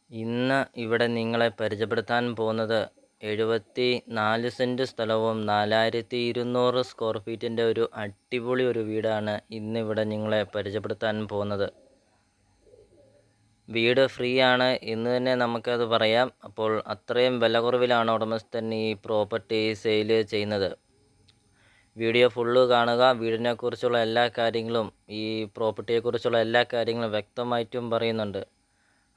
ഇന്ന് ഇവിടെ നിങ്ങളെ പരിചയപ്പെടുത്താൻ പോകുന്നത് 74 സെൻറ്റ് സ്ഥലവും 4200 സ്ക്വയർ ഫീറ്റിൻ്റെ ഒരു അടിപൊളി ഒരു വീടാണ് ഇന്നിവിടെ നിങ്ങളെ പരിചയപ്പെടുത്താൻ പോകുന്നത്. വീട് ഫ്രീ ആണ് എന്ന് തന്നെ നമുക്കത് പറയാം. അപ്പോൾ അത്രയും വില കുറവിലാണ് ഉടമസ്ഥൻ ഈ പ്രോപ്പർട്ടി സെയിൽ ചെയ്യുന്നത്. വീഡിയോ ഫുള്ള് കാണുക. വീടിനെക്കുറിച്ചുള്ള എല്ലാ കാര്യങ്ങളും ഈ പ്രോപ്പർട്ടിയെക്കുറിച്ചുള്ള എല്ലാ കാര്യങ്ങളും വ്യക്തമായിട്ടും പറയുന്നുണ്ട്.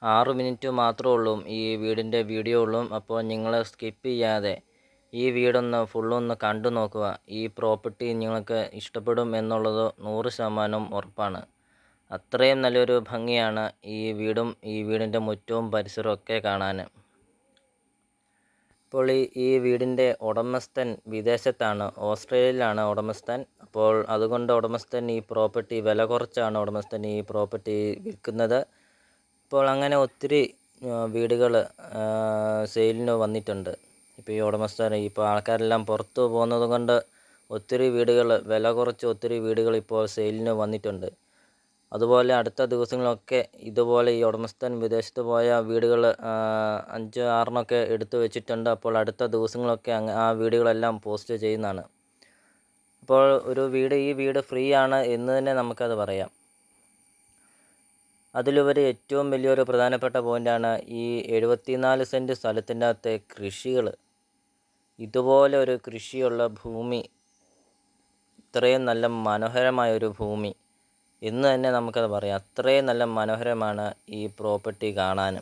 6 മിനിറ്റ് മാത്രമേ ഉള്ളൂ ഈ വീടിൻ്റെ വീഡിയോ ഉള്ളൂ. അപ്പോൾ നിങ്ങൾ സ്കിപ്പ് ചെയ്യാതെ ഈ വീടൊന്ന് ഫുള്ളൊന്ന് കണ്ടു നോക്കുക. ഈ പ്രോപ്പർട്ടി നിങ്ങൾക്ക് ഇഷ്ടപ്പെടും എന്നുള്ളത് 100% ഉറപ്പാണ്. അത്രയും നല്ലൊരു ഭംഗിയാണ് ഈ വീടും ഈ വീടിൻ്റെ മുറ്റവും പരിസരവും ഒക്കെ കാണാൻ. ഇപ്പോൾ ഈ വീടിൻ്റെ ഉടമസ്ഥൻ വിദേശത്താണ്, ഓസ്ട്രേലിയയിലാണ് ഉടമസ്ഥൻ. അപ്പോൾ അതുകൊണ്ട് ഉടമസ്ഥൻ ഈ പ്രോപ്പർട്ടി വില കുറച്ചാണ് ഉടമസ്ഥൻ ഈ പ്രോപ്പർട്ടി വിൽക്കുന്നത്. ഇപ്പോൾ അങ്ങനെ ഒത്തിരി വീടുകൾ സെയിലിന് വന്നിട്ടുണ്ട്. ഇപ്പോൾ ഈ ഉടമസ്ഥൻ ഇപ്പോൾ ആൾക്കാരെല്ലാം പുറത്തു പോകുന്നത് കൊണ്ട് ഒത്തിരി വീടുകൾ വില കുറച്ച് ഒത്തിരി വീടുകൾ ഇപ്പോൾ സെയിലിന് വന്നിട്ടുണ്ട്. അതുപോലെ അടുത്ത ദിവസങ്ങളൊക്കെ ഇതുപോലെ ഈ ഉടമസ്ഥൻ വിദേശത്ത് പോയ വീടുകൾ 5-6 എടുത്തു വെച്ചിട്ടുണ്ട്. അപ്പോൾ അടുത്ത ദിവസങ്ങളൊക്കെ ആ വീടുകളെല്ലാം പോസ്റ്റ് ചെയ്യുന്നതാണ്. അപ്പോൾ ഈ വീട് ഫ്രീ ആണ് എന്ന് തന്നെ നമുക്കത് പറയാം. അതിലുപരി ഏറ്റവും വലിയൊരു പ്രധാനപ്പെട്ട പോയിൻ്റാണ് ഈ 74 സെൻറ്റ് സ്ഥലത്തിൻ്റെ അകത്തെ കൃഷികൾ. ഇതുപോലെ ഒരു കൃഷിയുള്ള ഭൂമി, ഇത്രയും നല്ല മനോഹരമായ ഒരു ഭൂമി എന്ന് തന്നെ നമുക്കത് പറയാം. അത്രയും നല്ല മനോഹരമാണ് ഈ പ്രോപ്പർട്ടി കാണാൻ.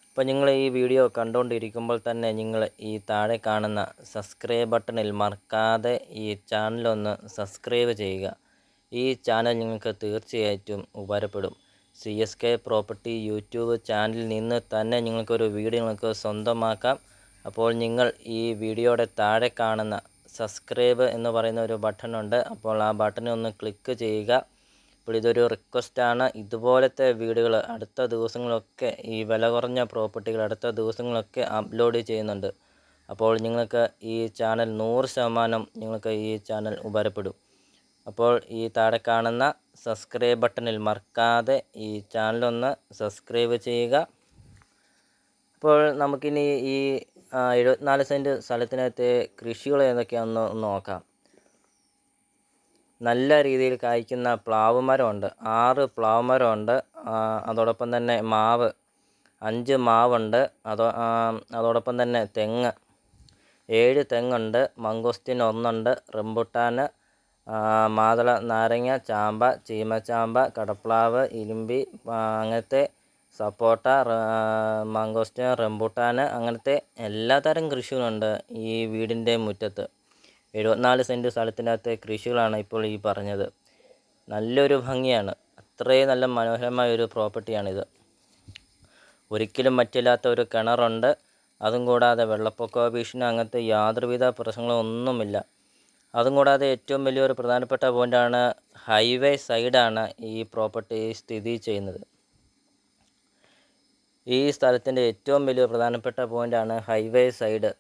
അപ്പോൾ നിങ്ങൾ ഈ വീഡിയോ കണ്ടുകൊണ്ടിരിക്കുമ്പോൾ തന്നെ നിങ്ങൾ ഈ താഴെ കാണുന്ന സബ്സ്ക്രൈബ് ബട്ടണിൽ മറക്കാതെ ഈ ചാനലൊന്ന് സബ്സ്ക്രൈബ് ചെയ്യുക. ഈ ചാനൽ നിങ്ങൾക്ക് തീർച്ചയായിട്ടും ഉപകാരപ്പെടും. CSK പ്രോപ്പർട്ടി യൂട്യൂബ് ചാനലിൽ നിന്ന് തന്നെ നിങ്ങൾക്കൊരു വീഡിയോ നിങ്ങൾക്ക് സ്വന്തമാക്കാം. അപ്പോൾ നിങ്ങൾ ഈ വീഡിയോയുടെ താഴെ കാണുന്ന സബ്സ്ക്രൈബ് എന്ന് പറയുന്ന ഒരു ബട്ടണുണ്ട്. അപ്പോൾ ആ ബട്ടൺ ഒന്ന് ക്ലിക്ക് ചെയ്യുക. അപ്പോൾ ഇതൊരു റിക്വസ്റ്റാണ്. ഇതുപോലത്തെ വീടുകൾ അടുത്ത ദിവസങ്ങളൊക്കെ ഈ വില കുറഞ്ഞ പ്രോപ്പർട്ടികൾ അടുത്ത ദിവസങ്ങളൊക്കെ അപ്ലോഡ് ചെയ്യുന്നുണ്ട്. അപ്പോൾ നിങ്ങൾക്ക് ഈ ചാനൽ 100% നിങ്ങൾക്ക് ഈ ചാനൽ ഉപകാരപ്പെടും. അപ്പോൾ ഈ താഴെ കാണുന്ന സബ്സ്ക്രൈബ് ബട്ടണിൽ മറക്കാതെ ഈ ചാനലൊന്ന് സബ്സ്ക്രൈബ് ചെയ്യുക. അപ്പോൾ നമുക്കിനി ഈ 74 സെൻറ്റ് സ്ഥലത്തിനകത്തെ കൃഷികൾ ഏതൊക്കെയാണെന്ന് നോക്കാം. നല്ല രീതിയിൽ കായ്ക്കുന്ന പ്ലാവ് മരമുണ്ട്, 6 പ്ലാവ് മരമുണ്ട്. അതോടൊപ്പം തന്നെ 5 മാവുണ്ട്. അതോടൊപ്പം തന്നെ തെങ്ങ് 7 തെങ്ങുണ്ട്. മംഗോസ്റ്റിൻ 1 ഉണ്ട്. റംബുട്ടാൻ, മാതള നാരങ്ങ, ചാമ്പ, ചീമച്ചാമ്പ, കടപ്ലാവ്, ഇരുമ്പി, അങ്ങനത്തെ സപ്പോട്ട, മാങ്കോസ്റ്റിൻ, റംബുട്ടാൻ, അങ്ങനത്തെ എല്ലാതരം കൃഷികളുണ്ട് ഈ വീടിൻ്റെ മുറ്റത്ത്. 74 സെൻറ്റ് സ്ഥലത്തിനകത്തെ കൃഷികളാണ് ഇപ്പോൾ ഈ പറഞ്ഞത്. നല്ലൊരു ഭംഗിയാണ്. അത്രയും നല്ല മനോഹരമായ ഒരു പ്രോപ്പർട്ടിയാണിത്. ഒരിക്കലും മറ്റില്ലാത്ത ഒരു കിണറുണ്ട്. അതും കൂടാതെ വെള്ളപ്പൊക്ക ഭീഷണി അങ്ങനത്തെ യാതൊരുവിധ പ്രശ്നങ്ങളും ഒന്നുമില്ല. അതും കൂടാതെ ഏറ്റവും വലിയൊരു പ്രധാനപ്പെട്ട പോയിൻ്റാണ് ഹൈവേ സൈഡാണ് ഈ പ്രോപ്പർട്ടി സ്ഥിതി ചെയ്യുന്നത്. ഈ സ്ഥലത്തിൻ്റെ ഏറ്റവും വലിയ പ്രധാനപ്പെട്ട പോയിൻ്റാണ് ഹൈവേ സൈഡ്.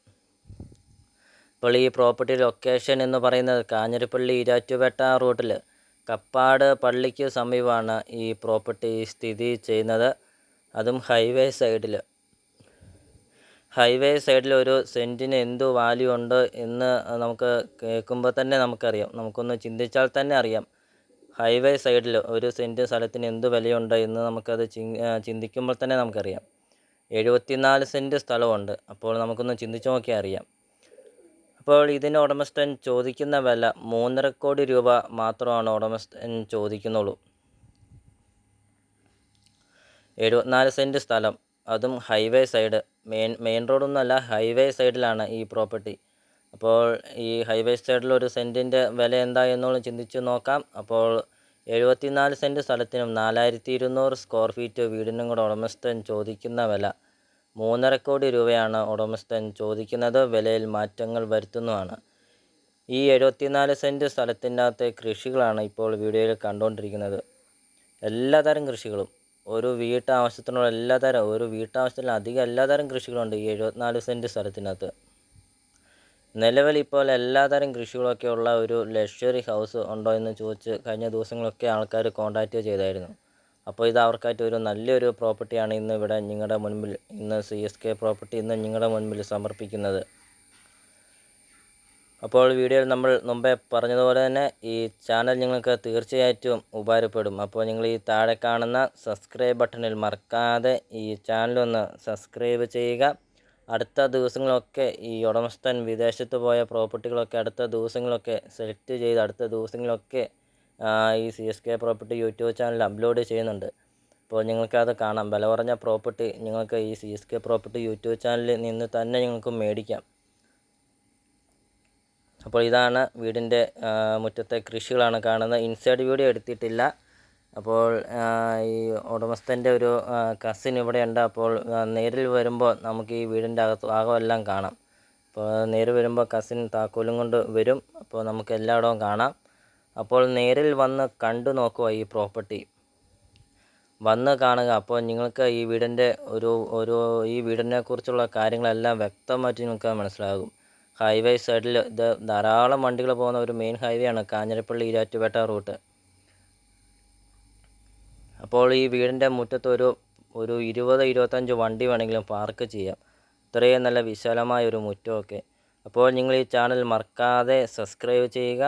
ഇപ്പോൾ ഈ പ്രോപ്പർട്ടി ലൊക്കേഷൻ എന്ന് പറയുന്നത് കാഞ്ഞിരപ്പള്ളി ഈരാറ്റുപേട്ട റൂട്ടിൽ കപ്പാട് പള്ളിക്ക് സമീപമാണ് ഈ പ്രോപ്പർട്ടി സ്ഥിതി ചെയ്യുന്നത്. അതും ഹൈവേ സൈഡിൽ ഒരു സെൻറ്റിന് എന്ത് വാല്യൂ ഉണ്ട് എന്ന് നമുക്ക് കേൾക്കുമ്പോൾ തന്നെ നമുക്കറിയാം. നമുക്കൊന്ന് ചിന്തിച്ചാൽ തന്നെ അറിയാം. ഹൈവേ സൈഡിൽ ഒരു സെൻറ്റ് സ്ഥലത്തിന് എന്ത് വിലയുണ്ട് എന്ന് നമുക്കത് ചിന്തിക്കുമ്പോൾ തന്നെ നമുക്കറിയാം. 74 സെൻറ്റ് സ്ഥലമുണ്ട്. അപ്പോൾ നമുക്കൊന്ന് ചിന്തിച്ച് നോക്കിയാൽ അറിയാം. അപ്പോൾ ഇതിന് ഉടമസ്ഥൻ ചോദിക്കുന്ന വില 3.5 കോടി രൂപ മാത്രമാണ് ഉടമസ്ഥൻ ചോദിക്കുന്നുള്ളൂ. 74 സെൻറ്റ് സ്ഥലം, അതും ഹൈവേ സൈഡ്, മെയിൻ റോഡൊന്നുമല്ല, ഹൈവേ സൈഡിലാണ് ഈ പ്രോപ്പർട്ടി. അപ്പോൾ ഈ ഹൈവേ സൈഡിൽ ഒരു സെൻറ്റിൻ്റെ വില എന്താ എന്നുള്ളത് ചിന്തിച്ച് നോക്കാം. അപ്പോൾ 74 സെൻറ്റ് സ്ഥലത്തിനും 4200 സ്ക്വയർ ഫീറ്റ് വീടിനും കൂടെ ഉടമസ്ഥൻ ചോദിക്കുന്ന വില 3.5 കോടി രൂപയാണ് ഉടമസ്ഥൻ ചോദിക്കുന്നത്. വിലയിൽ മാറ്റങ്ങൾ വരുത്തുന്നതാണ്. ഈ 74 സെൻറ്റ് സ്ഥലത്തിൻ്റെ അകത്തെ കൃഷികളാണ് ഇപ്പോൾ വീഡിയോയിൽ കണ്ടുകൊണ്ടിരിക്കുന്നത്. എല്ലാതരം കൃഷികളും, ഒരു വീട്ടാവശ്യത്തിനധികം എല്ലാതരം കൃഷികളുണ്ട് ഈ 74 സെൻറ്റ് സ്ഥലത്തിനകത്ത്. നിലവിൽ ഇപ്പോൾ എല്ലാതരം കൃഷികളൊക്കെ ഉള്ള ഒരു ലക്ഷറി ഹൗസ് ഉണ്ടോ എന്ന് ചോദിച്ച് കഴിഞ്ഞ ദിവസങ്ങളൊക്കെ ആൾക്കാർ കോൺടാക്റ്റ് ചെയ്തായിരുന്നു. അപ്പോൾ ഇത് അവർക്കായിട്ട് ഒരു നല്ലൊരു പ്രോപ്പർട്ടിയാണ് ഇന്ന് ഇവിടെ നിങ്ങളുടെ മുൻപിൽ ഇന്ന് CSK പ്രോപ്പർട്ടി ഇന്ന് നിങ്ങളുടെ മുൻപിൽ സമർപ്പിക്കുന്നത്. അപ്പോൾ വീഡിയോയിൽ നമ്മൾ മുമ്പേ പറഞ്ഞതുപോലെ തന്നെ ഈ ചാനൽ നിങ്ങൾക്ക് തീർച്ചയായിട്ടും ഉപകാരപ്പെടും. അപ്പോൾ നിങ്ങൾ ഈ താഴെ കാണുന്ന സബ്സ്ക്രൈബ് ബട്ടണിൽ മറക്കാതെ ഈ ചാനലൊന്ന് സബ്സ്ക്രൈബ് ചെയ്യുക. അടുത്ത ദിവസങ്ങളൊക്കെ ഈ ഉടമസ്ഥൻ വിദേശത്ത് പോയ പ്രോപ്പർട്ടികളൊക്കെ അടുത്ത ദിവസങ്ങളൊക്കെ സെലക്ട് ചെയ്ത് അടുത്ത ദിവസങ്ങളൊക്കെ ഈ CSK property YouTube channel upload ചെയ്യുന്നുണ്ട്. അപ്പോൾ നിങ്ങൾക്കത് കാണാം. വില കുറഞ്ഞ പ്രോപ്പർട്ടി നിങ്ങൾക്ക് ഈ CSK പ്രോപ്പർട്ടി യൂട്യൂബ് ചാനലിൽ നിന്ന് തന്നെ നിങ്ങൾക്ക് മേടിക്കാം. അപ്പോൾ ഇതാണ് വീടിൻ്റെ മുറ്റത്തെ കൃഷികളാണ് കാണുന്നത്. ഇൻസൈഡ് വീഡിയോ എടുത്തിട്ടില്ല. അപ്പോൾ ഈ ഉടമസ്ഥൻ്റെ ഒരു കസിൻ ഇവിടെയുണ്ട്. അപ്പോൾ നേരിൽ വരുമ്പോൾ നമുക്ക് ഈ വീടിൻ്റെ ഭാഗമെല്ലാം കാണാം. അപ്പോൾ നേരിൽ വരുമ്പോൾ കസിൻ താക്കോലും കൊണ്ട് വരും. അപ്പോൾ നമുക്ക് എല്ലായിടവും കാണാം. അപ്പോൾ നേരിൽ വന്ന് കണ്ടു നോക്കുക ഈ പ്രോപ്പർട്ടി വന്ന് കാണുക. അപ്പോൾ നിങ്ങൾക്ക് ഈ വീടിൻ്റെ ഈ വീടിനെ കുറിച്ചുള്ള കാര്യങ്ങളെല്ലാം വ്യക്തമായിട്ട് നിങ്ങൾക്ക് മനസ്സിലാകും. ഹൈവേ സൈഡിൽ ഇത് ധാരാളം വണ്ടികൾ പോകുന്ന ഒരു മെയിൻ ഹൈവേ ആണ് കാഞ്ഞിരപ്പള്ളി ഈരാറ്റുപേട്ട റൂട്ട്. അപ്പോൾ ഈ വീടിൻ്റെ മുറ്റത്ത് ഒരു 20-25 വണ്ടി വേണമെങ്കിലും പാർക്ക് ചെയ്യാം. ഇത്രയും നല്ല വിശാലമായ ഒരു മുറ്റമൊക്കെ. അപ്പോൾ നിങ്ങൾ ഈ ചാനൽ മറക്കാതെ സബ്സ്ക്രൈബ് ചെയ്യുക.